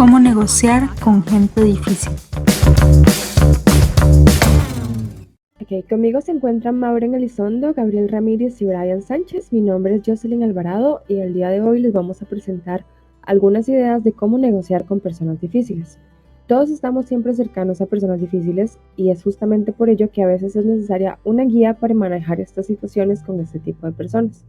¿Cómo negociar con gente difícil? Ok, conmigo se encuentran Maureen Elizondo, Gabriel Ramírez y Brian Sánchez. Mi nombre es Jocelyn Alvarado y el día de hoy les vamos a presentar algunas ideas de cómo negociar con personas difíciles. Todos estamos siempre cercanos a personas difíciles y es justamente por ello que a veces es necesaria una guía para manejar estas situaciones con este tipo de personas.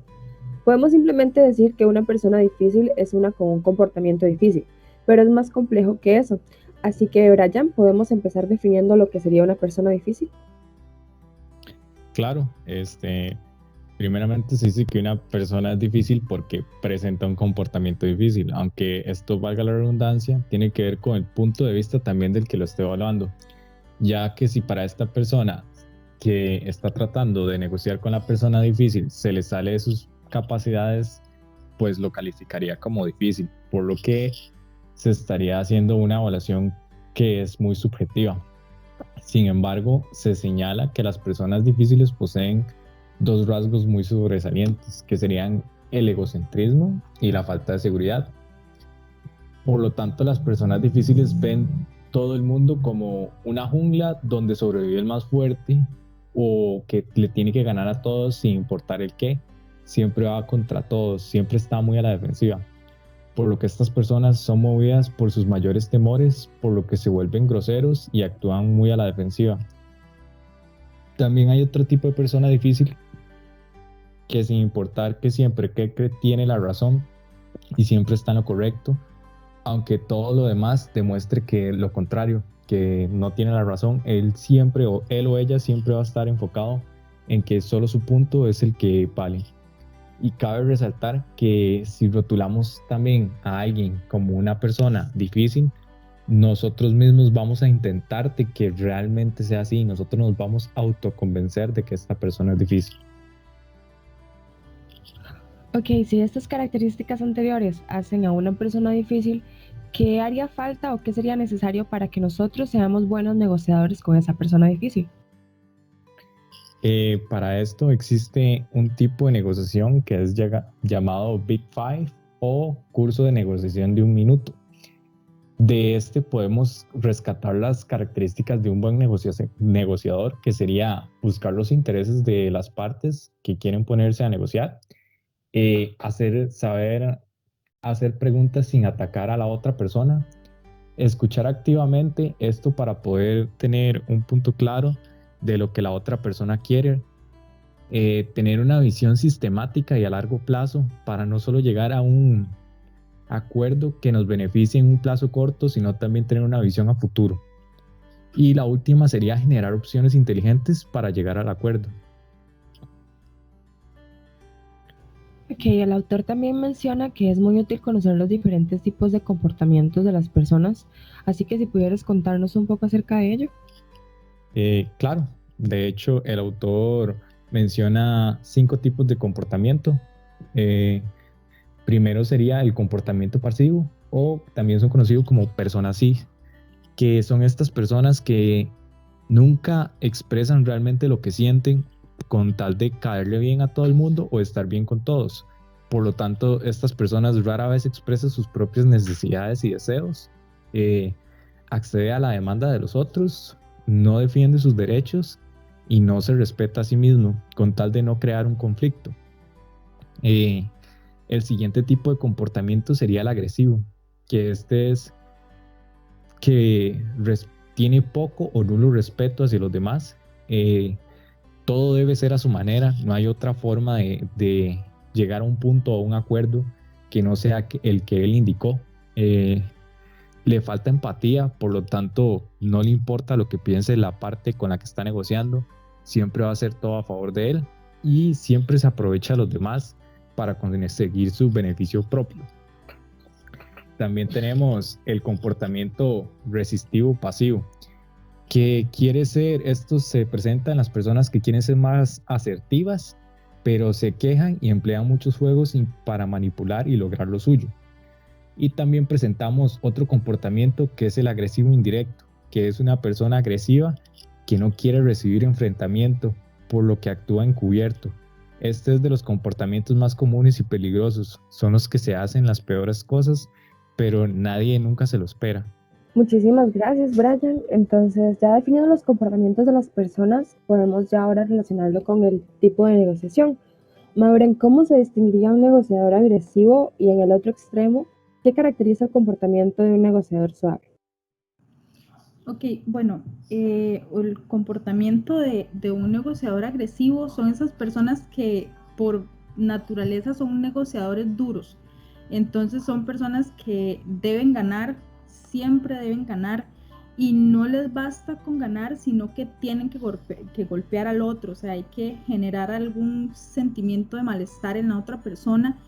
Podemos simplemente decir que una persona difícil es una con un comportamiento difícil, pero es más complejo que eso. Así que, Brian, podemos empezar definiendo lo que sería una persona difícil. Claro, primeramente se dice que una persona es difícil porque presenta un comportamiento difícil, aunque esto valga la redundancia, tiene que ver con el punto de vista también del que lo esté evaluando, ya que si para esta persona que está tratando de negociar con la persona difícil se le sale de sus capacidades, pues lo calificaría como difícil, por lo que se estaría haciendo una evaluación que es muy subjetiva. Sin embargo, se señala que las personas difíciles poseen dos rasgos muy sobresalientes, que serían el egocentrismo y la falta de seguridad. Por lo tanto, las personas difíciles ven todo el mundo como una jungla donde sobrevive el más fuerte o que le tiene que ganar a todos sin importar el qué. Siempre va contra todos, siempre está muy a la defensiva. Por lo que estas personas son movidas por sus mayores temores, por lo que se vuelven groseros y actúan muy a la defensiva. También hay otro tipo de persona difícil que sin importar que siempre cree tiene la razón y siempre está en lo correcto, aunque todo lo demás demuestre que lo contrario, que no tiene la razón, él o ella siempre va a estar enfocado en que solo su punto es el que vale. Y cabe resaltar que si rotulamos también a alguien como una persona difícil, nosotros mismos vamos a intentar de que realmente sea así, nosotros nos vamos a autoconvencer de que esta persona es difícil. Ok, si estas características anteriores hacen a una persona difícil, ¿qué haría falta o qué sería necesario para que nosotros seamos buenos negociadores con esa persona difícil? Para esto existe un tipo de negociación que es llamado Big Five o curso de negociación de un minuto. De este podemos rescatar las características de un buen negociador, que sería buscar los intereses de las partes que quieren ponerse a negociar, saber hacer preguntas sin atacar a la otra persona, escuchar activamente esto para poder tener un punto claro de lo que la otra persona quiere, tener una visión sistemática y a largo plazo para no solo llegar a un acuerdo que nos beneficie en un plazo corto, sino también tener una visión a futuro. Y la última sería generar opciones inteligentes para llegar al acuerdo. Ok, el autor también menciona que es muy útil conocer los diferentes tipos de comportamientos de las personas, así que si pudieras contarnos un poco acerca de ello. Claro, de hecho el autor menciona 5 tipos de comportamiento. Primero sería el comportamiento pasivo, o también son conocidos como personas sí, que son estas personas que nunca expresan realmente lo que sienten con tal de caerle bien a todo el mundo o estar bien con todos. Por lo tanto, estas personas rara vez expresan sus propias necesidades y deseos, eh, accede a la demanda de los otros, no defiende sus derechos y no se respeta a sí mismo con tal de no crear un conflicto. Eh, el siguiente tipo de comportamiento sería el agresivo, que este es que tiene poco o nulo respeto hacia los demás. Todo debe ser a su manera, no hay otra forma de llegar a un punto o un acuerdo que no sea el que él indicó. Le falta empatía, por lo tanto no le importa lo que piense la parte con la que está negociando, siempre va a hacer todo a favor de él y siempre se aprovecha a los demás para conseguir su beneficio propio. También tenemos el comportamiento resistivo pasivo, que esto se presenta en las personas que quieren ser más asertivas, pero se quejan y emplean muchos juegos para manipular y lograr lo suyo. Y también presentamos otro comportamiento que es el agresivo indirecto, que es una persona agresiva que no quiere recibir enfrentamiento, por lo que actúa encubierto. Este es de los comportamientos más comunes y peligrosos, son los que se hacen las peores cosas pero nadie nunca se lo espera. Muchísimas gracias, Brian. Entonces, ya definidos los comportamientos de las personas, podemos ya ahora relacionarlo con el tipo de negociación. Maureen, ¿cómo se distinguiría un negociador agresivo y en el otro extremo, qué caracteriza el comportamiento de un negociador suave? Ok, bueno, el comportamiento de un negociador agresivo son esas personas que por naturaleza son negociadores duros. Entonces son personas que deben ganar, siempre deben ganar, y no les basta con ganar, sino que tienen que golpear al otro. O sea, hay que generar algún sentimiento de malestar en la otra persona,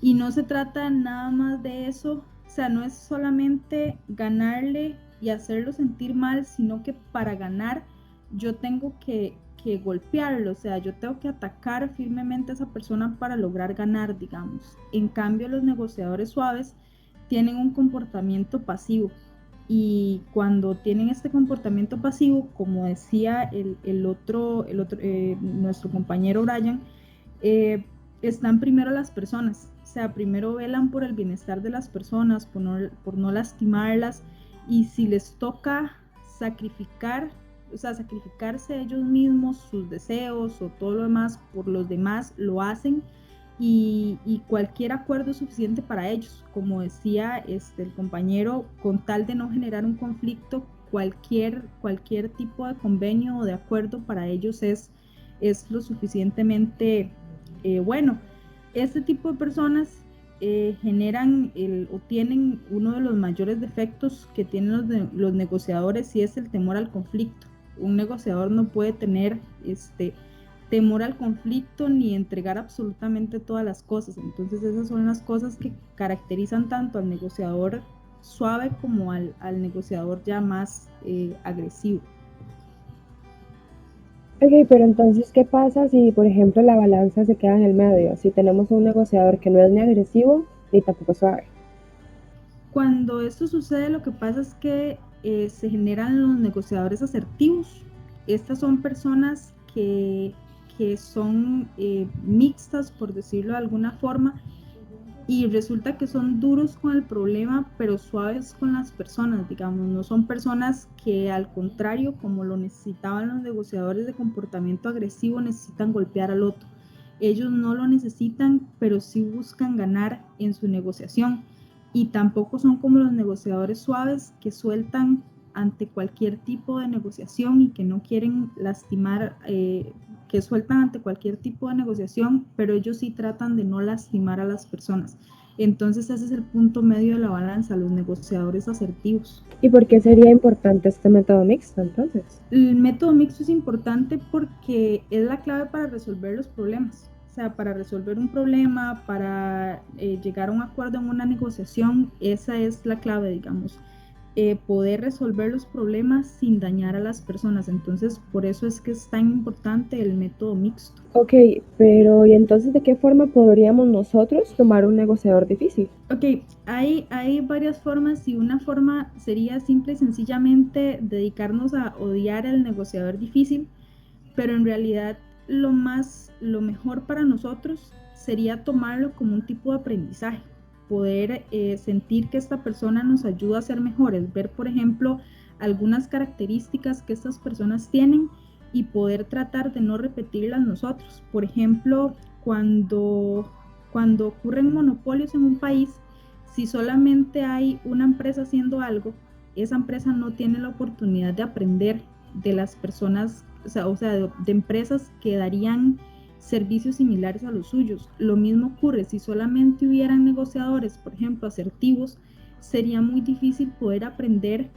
y no se trata nada más de eso. O sea, no es solamente ganarle y hacerlo sentir mal, sino que para ganar yo tengo que golpearlo. O sea, yo tengo que atacar firmemente a esa persona para lograr ganar, digamos. En cambio, los negociadores suaves tienen un comportamiento pasivo, y cuando tienen este comportamiento pasivo, como decía nuestro compañero Brian, están primero las personas. O sea, primero velan por el bienestar de las personas, por no lastimarlas, y si les toca sacrificar, o sea, sacrificarse ellos mismos, sus deseos o todo lo demás por los demás, lo hacen, y cualquier acuerdo es suficiente para ellos. Como decía el compañero, con tal de no generar un conflicto, cualquier tipo de convenio o de acuerdo para ellos es lo suficientemente bueno. Este tipo de personas generan o tienen uno de los mayores defectos que tienen los negociadores, y es el temor al conflicto. Un negociador no puede tener temor al conflicto ni entregar absolutamente todas las cosas. Entonces esas son las cosas que caracterizan tanto al negociador suave como al negociador ya más agresivo. Ok, pero entonces, ¿qué pasa si, por ejemplo, la balanza se queda en el medio? Si tenemos un negociador que no es ni agresivo ni tampoco suave. Cuando esto sucede, lo que pasa es que se generan los negociadores asertivos. Estas son personas que son mixtas, por decirlo de alguna forma, y resulta que son duros con el problema, pero suaves con las personas, digamos. No son personas que, al contrario, como lo necesitaban los negociadores de comportamiento agresivo, necesitan golpear al otro. Ellos no lo necesitan, pero sí buscan ganar en su negociación. Y tampoco son como los negociadores suaves, que sueltan ante cualquier tipo de negociación y que no quieren lastimar, que sueltan ante cualquier tipo de negociación, pero ellos sí tratan de no lastimar a las personas. Entonces ese es el punto medio de la balanza, los negociadores asertivos. ¿Y por qué sería importante este método mixto entonces? El método mixto es importante porque es la clave para resolver los problemas. O sea, para resolver un problema, para llegar a un acuerdo en una negociación, esa es la clave, digamos. Poder resolver los problemas sin dañar a las personas. Entonces, por eso es que es tan importante el método mixto. Ok, pero ¿y entonces de qué forma podríamos nosotros tomar un negociador difícil? Ok, hay varias formas, y una forma sería simple y sencillamente dedicarnos a odiar al negociador difícil, pero en realidad lo mejor para nosotros sería tomarlo como un tipo de aprendizaje, poder sentir que esta persona nos ayuda a ser mejores, ver, por ejemplo, algunas características que estas personas tienen y poder tratar de no repetirlas nosotros. Por ejemplo, cuando ocurren monopolios en un país, si solamente hay una empresa haciendo algo, esa empresa no tiene la oportunidad de aprender de las personas, o sea de empresas que darían servicios similares a los suyos. Lo mismo ocurre si solamente hubieran negociadores, por ejemplo, asertivos. Sería muy difícil poder aprender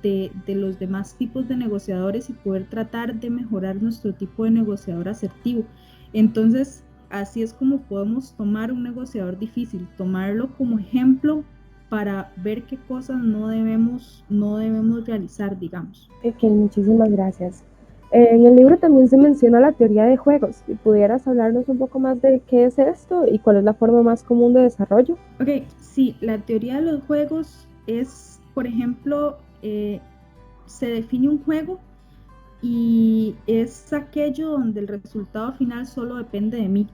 de los demás tipos de negociadores y poder tratar de mejorar nuestro tipo de negociador asertivo. Entonces, así es como podemos tomar un negociador difícil, tomarlo como ejemplo para ver qué cosas no debemos realizar, digamos. Ok, muchísimas gracias. En el libro también se menciona la teoría de juegos. Si pudieras hablarnos un poco más de qué es esto y cuál es la forma más común de desarrollo. Ok, sí, la teoría de los juegos es, por ejemplo, se define un juego y es aquello donde el resultado final solo depende de mí,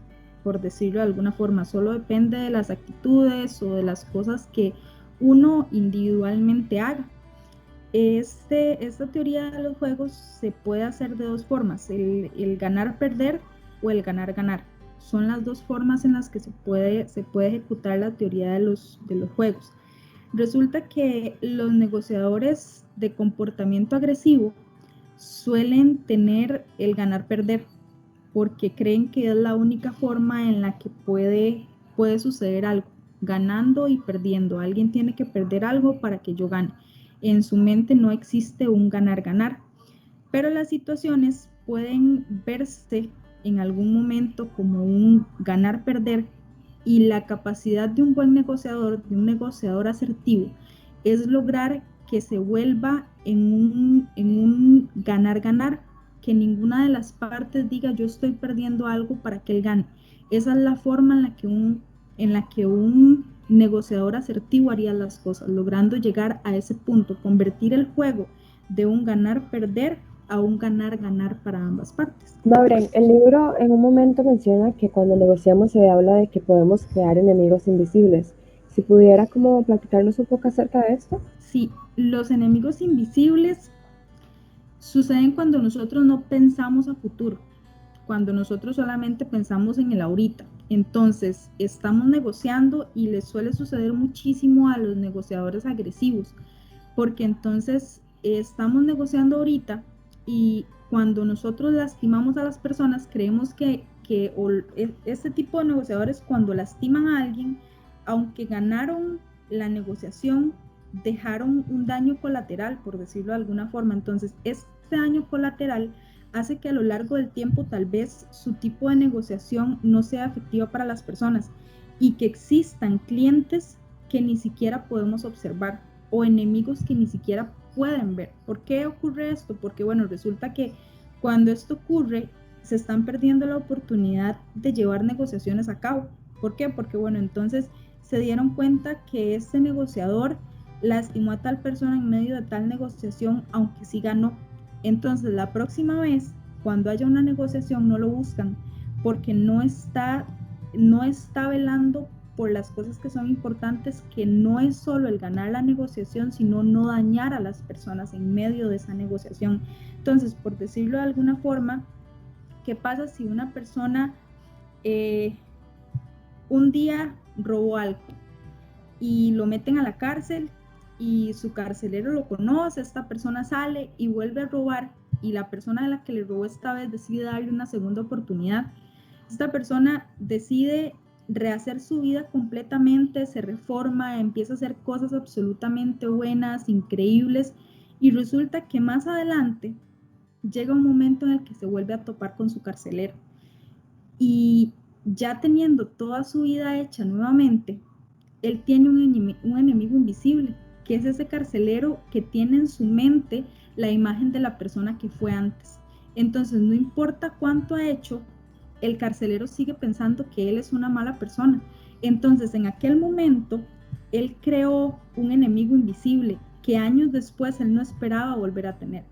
por decirlo de alguna forma, solo depende de las actitudes o de las cosas que uno individualmente haga. Esta teoría de los juegos se puede hacer de dos formas, el ganar-perder o el ganar-ganar. Son las dos formas en las que se puede ejecutar la teoría de los juegos. Resulta que los negociadores de comportamiento agresivo suelen tener el ganar-perder porque creen que es la única forma en la que puede suceder algo, ganando y perdiendo. Alguien tiene que perder algo para que yo gane. En su mente no existe un ganar-ganar, pero las situaciones pueden verse en algún momento como un ganar-perder, y la capacidad de un buen negociador, de un negociador asertivo, es lograr que se vuelva en un ganar-ganar, que ninguna de las partes diga yo estoy perdiendo algo para que él gane. Esa es la forma en la que un negociador asertivo haría las cosas, logrando llegar a ese punto, convertir el juego de un ganar-perder a un ganar-ganar para ambas partes. Maureen, el libro en un momento menciona que cuando negociamos se habla de que podemos crear enemigos invisibles. Si pudiera como platicarnos un poco acerca de esto. Sí, los enemigos invisibles suceden cuando nosotros no pensamos a futuro, cuando nosotros solamente pensamos en el ahorita. Entonces, estamos negociando y les suele suceder muchísimo a los negociadores agresivos, porque entonces estamos negociando ahorita y cuando nosotros lastimamos a las personas, creemos que este tipo de negociadores, cuando lastiman a alguien, aunque ganaron la negociación, dejaron un daño colateral, por decirlo de alguna forma. Entonces, este daño colateral hace que a lo largo del tiempo tal vez su tipo de negociación no sea efectiva para las personas y que existan clientes que ni siquiera podemos observar o enemigos que ni siquiera pueden ver. ¿Por qué ocurre esto? Porque bueno, resulta que cuando esto ocurre se están perdiendo la oportunidad de llevar negociaciones a cabo. ¿Por qué? Porque bueno, entonces se dieron cuenta que este negociador lastimó a tal persona en medio de tal negociación, aunque sí ganó. Entonces la próxima vez, cuando haya una negociación, no lo buscan porque no está velando por las cosas que son importantes, que no es solo el ganar la negociación, sino no dañar a las personas en medio de esa negociación. Entonces, por decirlo de alguna forma, ¿qué pasa si una persona un día robó algo y lo meten a la cárcel y su carcelero lo conoce, esta persona sale y vuelve a robar y la persona a la que le robó esta vez decide darle una segunda oportunidad? Esta persona decide rehacer su vida completamente, se reforma, empieza a hacer cosas absolutamente buenas, increíbles, y resulta que más adelante llega un momento en el que se vuelve a topar con su carcelero. Y ya teniendo toda su vida hecha nuevamente, él tiene un enemigo invisible, que es ese carcelero que tiene en su mente la imagen de la persona que fue antes. Entonces, no importa cuánto ha hecho, el carcelero sigue pensando que él es una mala persona. Entonces, en aquel momento, él creó un enemigo invisible que años después él no esperaba volver a tener.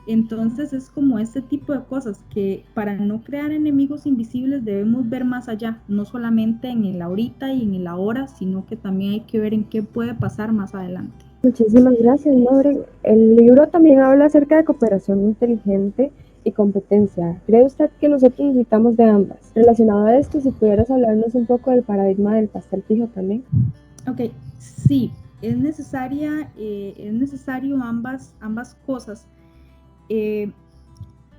Entonces, es como este tipo de cosas que para no crear enemigos invisibles debemos ver más allá, no solamente en el ahorita y en el ahora, sino que también hay que ver en qué puede pasar más adelante. Muchísimas gracias, Maureen. El libro también habla acerca de cooperación inteligente y competencia. ¿Cree usted que nosotros necesitamos de ambas? Relacionado a esto, si pudieras hablarnos un poco del paradigma del pastel fijo también. Ok, sí, es necesario ambas cosas,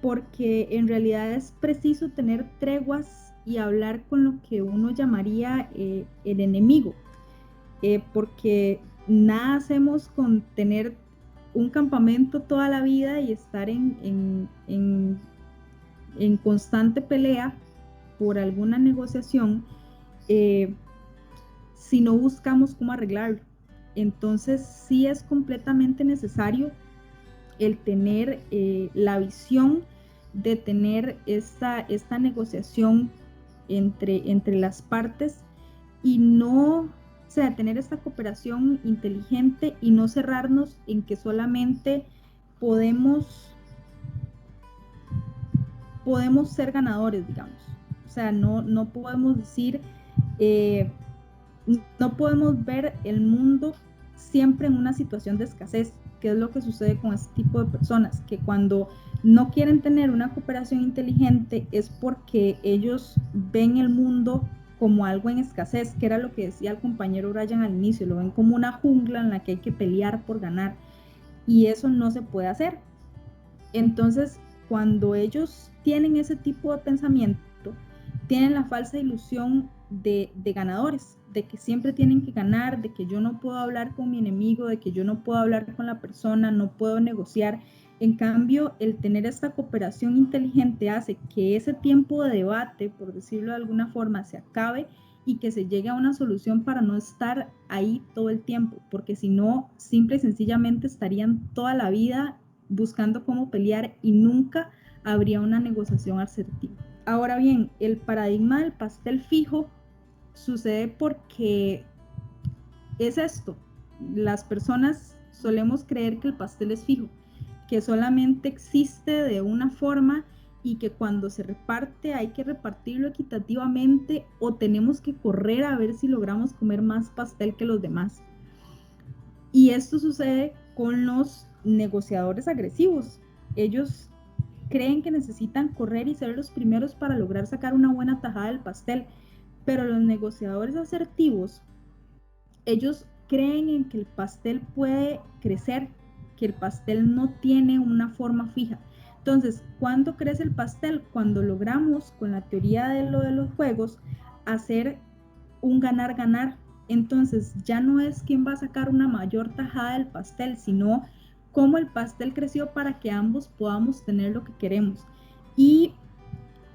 porque en realidad es preciso tener treguas y hablar con lo que uno llamaría el enemigo, porque nada hacemos con tener un campamento toda la vida y estar en constante pelea por alguna negociación si no buscamos cómo arreglarlo. Entonces sí es completamente necesario el tener la visión de tener esta negociación entre las partes y no, o sea, tener esta cooperación inteligente y no cerrarnos en que solamente podemos ser ganadores, digamos. O sea, no podemos decir, no podemos ver el mundo siempre en una situación de escasez, que es lo que sucede con este tipo de personas, que cuando no quieren tener una cooperación inteligente es porque ellos ven el mundo como algo en escasez, que era lo que decía el compañero Brian al inicio, lo ven como una jungla en la que hay que pelear por ganar, y eso no se puede hacer. Entonces, cuando ellos tienen ese tipo de pensamiento, tienen la falsa ilusión de ganadores, de que siempre tienen que ganar, de que yo no puedo hablar con mi enemigo, de que yo no puedo hablar con la persona, no puedo negociar. En cambio, el tener esta cooperación inteligente hace que ese tiempo de debate, por decirlo de alguna forma, se acabe y que se llegue a una solución para no estar ahí todo el tiempo, porque si no, simple y sencillamente estarían toda la vida buscando cómo pelear y nunca habría una negociación asertiva. Ahora bien, el paradigma del pastel fijo sucede porque es esto, las personas solemos creer que el pastel es fijo, que solamente existe de una forma y que cuando se reparte hay que repartirlo equitativamente o tenemos que correr a ver si logramos comer más pastel que los demás. Y esto sucede con los negociadores agresivos. Ellos creen que necesitan correr y ser los primeros para lograr sacar una buena tajada del pastel, pero los negociadores asertivos, ellos creen en que el pastel puede crecer, que el pastel no tiene una forma fija. Entonces, ¿cuándo crece el pastel? Cuando logramos, con la teoría de los juegos, hacer un ganar-ganar. Entonces, ya no es quién va a sacar una mayor tajada del pastel, sino cómo el pastel creció para que ambos podamos tener lo que queremos. Y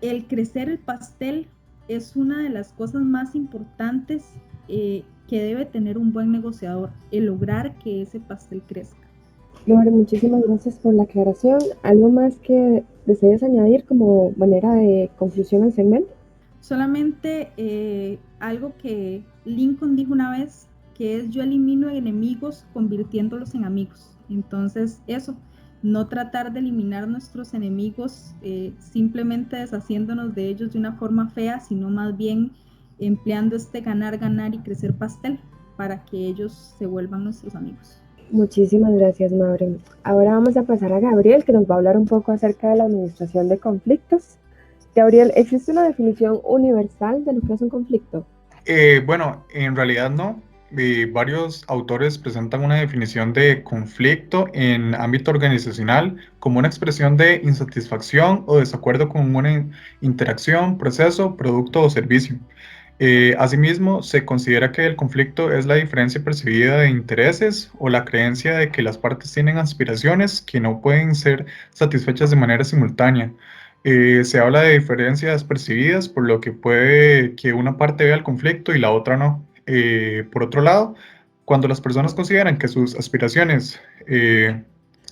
el crecer el pastel es una de las cosas más importantes que debe tener un buen negociador, el lograr que ese pastel crezca. Lore, muchísimas gracias por la aclaración. ¿Algo más que desees añadir como manera de conclusión al segmento? Solamente algo que Lincoln dijo una vez, que es: yo elimino enemigos convirtiéndolos en amigos. Entonces eso, no tratar de eliminar nuestros enemigos simplemente deshaciéndonos de ellos de una forma fea, sino más bien empleando este ganar, ganar y crecer pastel para que ellos se vuelvan nuestros amigos. Muchísimas gracias, Maureen. Ahora vamos a pasar a Gabriel, que nos va a hablar un poco acerca de la administración de conflictos. Gabriel, ¿existe una definición universal de lo que es un conflicto? Bueno, en realidad no. Varios autores presentan una definición de conflicto en ámbito organizacional como una expresión de insatisfacción o desacuerdo con una interacción, proceso, producto o servicio. Asimismo, se considera que el conflicto es la diferencia percibida de intereses o la creencia de que las partes tienen aspiraciones que no pueden ser satisfechas de manera simultánea. Se habla de diferencias percibidas, por lo que puede que una parte vea el conflicto y la otra no. Por otro lado, cuando las personas consideran que sus aspiraciones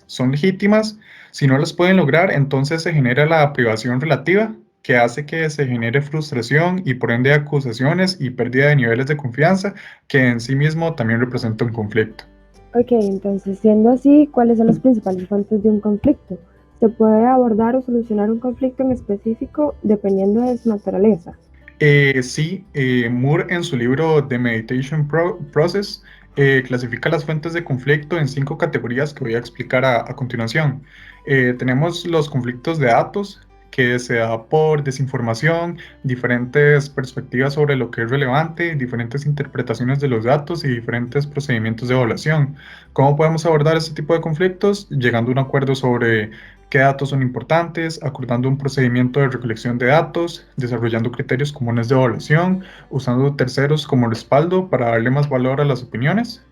son legítimas, si no las pueden lograr, entonces se genera la privación relativa, que hace que se genere frustración y por ende acusaciones y pérdida de niveles de confianza, que en sí mismo también representa un conflicto. Ok, entonces, siendo así, ¿cuáles son las principales fuentes de un conflicto? ¿Se puede abordar o solucionar un conflicto en específico dependiendo de su naturaleza? Sí, Moore en su libro The Meditation Process clasifica las fuentes de conflicto en 5 categorías que voy a explicar a continuación. Tenemos los conflictos de datos, que se da por desinformación, diferentes perspectivas sobre lo que es relevante, diferentes interpretaciones de los datos y diferentes procedimientos de evaluación. ¿Cómo podemos abordar este tipo de conflictos? Llegando a un acuerdo sobre qué datos son importantes, acordando un procedimiento de recolección de datos, desarrollando criterios comunes de evaluación, usando terceros como respaldo para darle más valor a las opiniones.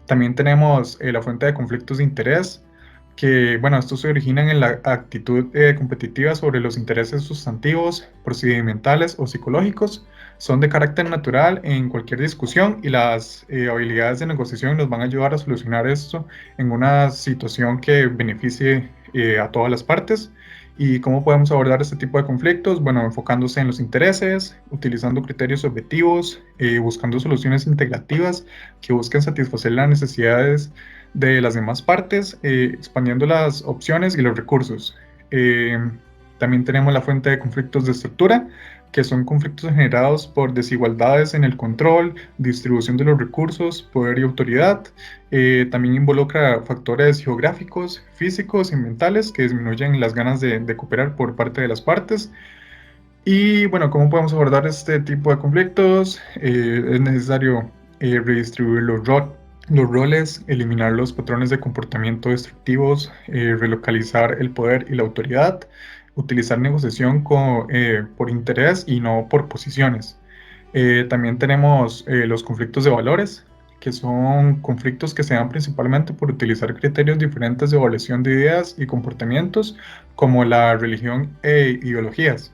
También tenemos la fuente de conflictos de interés, que, bueno, estos se originan en la actitud competitiva sobre los intereses sustantivos, procedimentales o psicológicos. Son de carácter natural en cualquier discusión y las habilidades de negociación nos van a ayudar a solucionar esto en una situación que beneficie a todas las partes. ¿Y cómo podemos abordar este tipo de conflictos? Bueno, enfocándose en los intereses, utilizando criterios objetivos, buscando soluciones integrativas que busquen satisfacer las necesidades de las demás partes, expandiendo las opciones y los recursos. También tenemos la fuente de conflictos de estructura, que son conflictos generados por desigualdades en el control, distribución de los recursos, poder y autoridad. También involucra factores geográficos, físicos y mentales que disminuyen las ganas de cooperar por parte de las partes. Y bueno, ¿cómo podemos abordar este tipo de conflictos? Es necesario redistribuir los roles, eliminar los patrones de comportamiento destructivos, relocalizar el poder y la autoridad, utilizar negociación por interés y no por posiciones. También tenemos los conflictos de valores, que son conflictos que se dan principalmente por utilizar criterios diferentes de evaluación de ideas y comportamientos, como la religión e ideologías.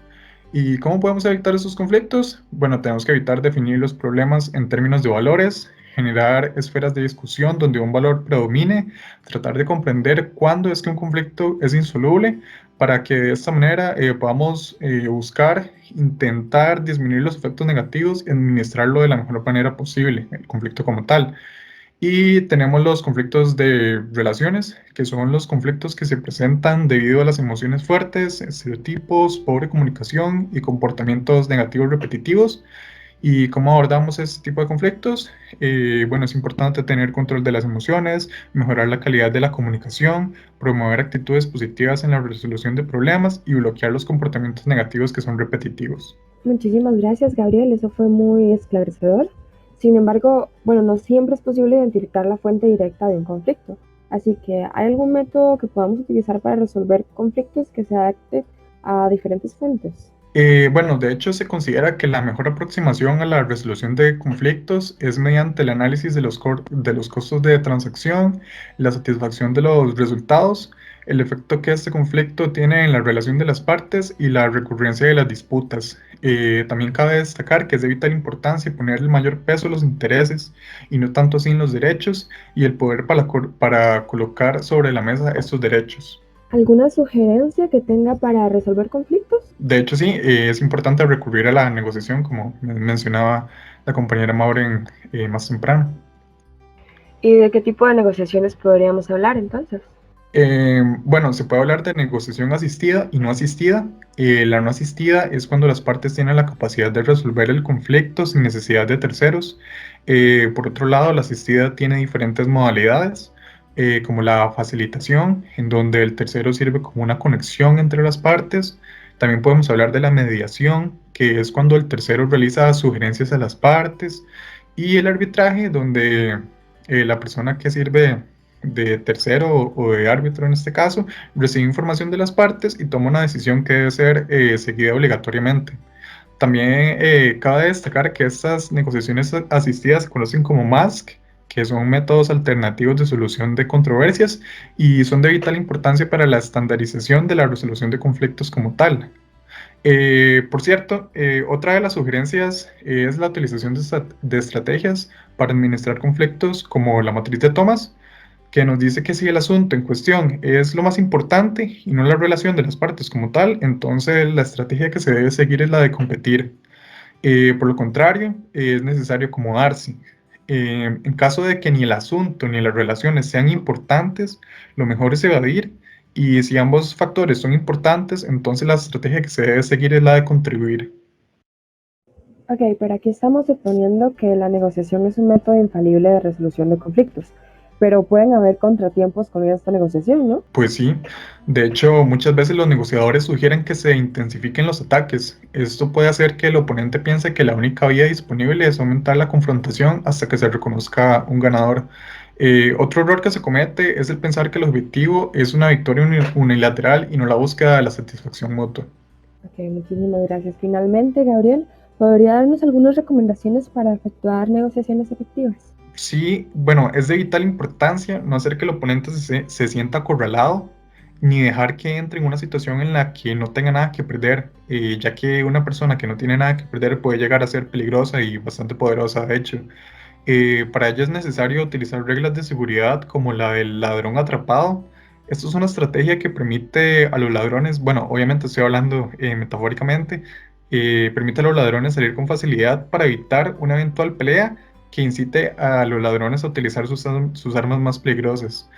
¿Y cómo podemos evitar esos conflictos? Bueno, tenemos que evitar definir los problemas en términos de valores, generar esferas de discusión donde un valor predomine, tratar de comprender cuándo es que un conflicto es insoluble, para que de esta manera podamos buscar, intentar disminuir los efectos negativos y administrarlo de la mejor manera posible, el conflicto como tal. Y tenemos los conflictos de relaciones, que son los conflictos que se presentan debido a las emociones fuertes, estereotipos, pobre comunicación y comportamientos negativos repetitivos. ¿Y cómo abordamos este tipo de conflictos? Bueno, es importante tener control de las emociones, mejorar la calidad de la comunicación, promover actitudes positivas en la resolución de problemas y bloquear los comportamientos negativos que son repetitivos. Muchísimas gracias, Gabriel. Eso fue muy esclarecedor. Sin embargo, bueno, no siempre es posible identificar la fuente directa de un conflicto. Así que, ¿hay algún método que podamos utilizar para resolver conflictos que se adapte a diferentes fuentes? Bueno, de hecho se considera que la mejor aproximación a la resolución de conflictos es mediante el análisis de de los costos de transacción, la satisfacción de los resultados, el efecto que este conflicto tiene en la relación de las partes y la recurrencia de las disputas. También cabe destacar que es de vital importancia poner el mayor peso a los intereses y no tanto así en los derechos y el poder para colocar sobre la mesa estos derechos. ¿Alguna sugerencia que tenga para resolver conflictos? De hecho, sí, es importante recurrir a la negociación, como mencionaba la compañera Maureen más temprano. ¿Y de qué tipo de negociaciones podríamos hablar entonces? Bueno, se puede hablar de negociación asistida y no asistida. La no asistida es cuando las partes tienen la capacidad de resolver el conflicto sin necesidad de terceros. Por otro lado, la asistida tiene diferentes modalidades, como la facilitación, en donde el tercero sirve como una conexión entre las partes. También podemos hablar de la mediación, que es cuando el tercero realiza sugerencias a las partes. Y el arbitraje, donde la persona que sirve de tercero o de árbitro en este caso, recibe información de las partes y toma una decisión que debe ser seguida obligatoriamente. También cabe destacar que estas negociaciones asistidas se conocen como MASC, que son métodos alternativos de solución de controversias y son de vital importancia para la estandarización de la resolución de conflictos como tal. Por cierto, otra de las sugerencias es la utilización de estrategias para administrar conflictos como la matriz de Thomas, que nos dice que si el asunto en cuestión es lo más importante y no la relación de las partes como tal, entonces la estrategia que se debe seguir es la de competir. Por lo contrario, es necesario acomodarse. En caso de que ni el asunto ni las relaciones sean importantes, lo mejor es evadir. Y si ambos factores son importantes, entonces la estrategia que se debe seguir es la de contribuir. Ok, pero aquí estamos suponiendo que la negociación es un método infalible de resolución de conflictos, pero pueden haber contratiempos con esta negociación, ¿no? Pues sí, de hecho muchas veces los negociadores sugieren que se intensifiquen los ataques. Esto puede hacer que el oponente piense que la única vía disponible es aumentar la confrontación hasta que se reconozca un ganador. Otro error que se comete es el pensar que el objetivo es una victoria unilateral y no la búsqueda de la satisfacción mutua. Ok, muchísimas gracias. Finalmente, Gabriel, ¿podría darnos algunas recomendaciones para efectuar negociaciones efectivas? Sí, bueno, es de vital importancia no hacer que el oponente se sienta acorralado, ni dejar que entre en una situación en la que no tenga nada que perder, ya que una persona que no tiene nada que perder puede llegar a ser peligrosa y bastante poderosa, de hecho. Para ello es necesario utilizar reglas de seguridad como la del ladrón atrapado. Esto es una estrategia que permite a los ladrones, bueno, obviamente estoy hablando metafóricamente, permite a los ladrones salir con facilidad para evitar una eventual pelea que incite a los ladrones a utilizar sus armas más peligrosas.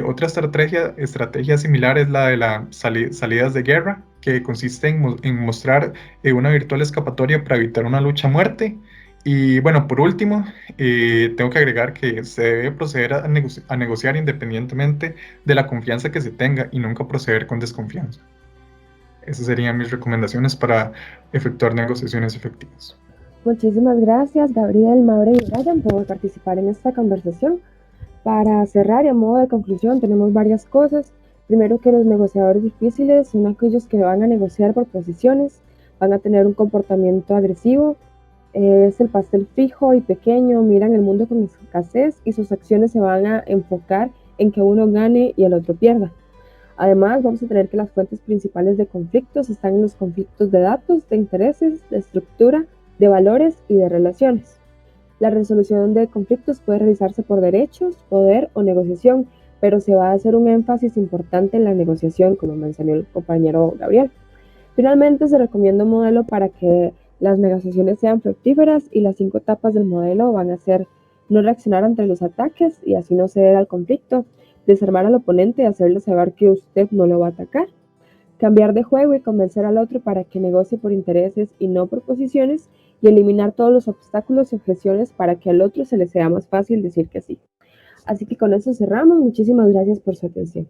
Otra estrategia similar es la de las salidas de guerra, que consiste en mostrar una virtual escapatoria para evitar una lucha a muerte. Y bueno, por último, tengo que agregar que se debe proceder a negociar independientemente de la confianza que se tenga y nunca proceder con desconfianza. Esas serían mis recomendaciones para efectuar negociaciones efectivas. Muchísimas gracias, Gabriel, Maure y Brian, por participar en esta conversación. Para cerrar y a modo de conclusión, tenemos varias cosas. Primero, que los negociadores difíciles son aquellos que van a negociar por posiciones, van a tener un comportamiento agresivo, es el pastel fijo y pequeño, miran el mundo con escasez y sus acciones se van a enfocar en que uno gane y el otro pierda. Además, vamos a tener que las fuentes principales de conflictos están en los conflictos de datos, de intereses, de estructura, de valores y de relaciones. La resolución de conflictos puede realizarse por derechos, poder o negociación, pero se va a hacer un énfasis importante en la negociación, como mencionó el compañero Gabriel. Finalmente, se recomienda un modelo para que las negociaciones sean fructíferas y las 5 etapas del modelo van a ser no reaccionar ante los ataques y así no ceder al conflicto, desarmar al oponente y hacerle saber que usted no lo va a atacar, cambiar de juego y convencer al otro para que negocie por intereses y no por posiciones, y eliminar todos los obstáculos y objeciones para que al otro se le sea más fácil decir que sí. Así que con eso cerramos. Muchísimas gracias por su atención.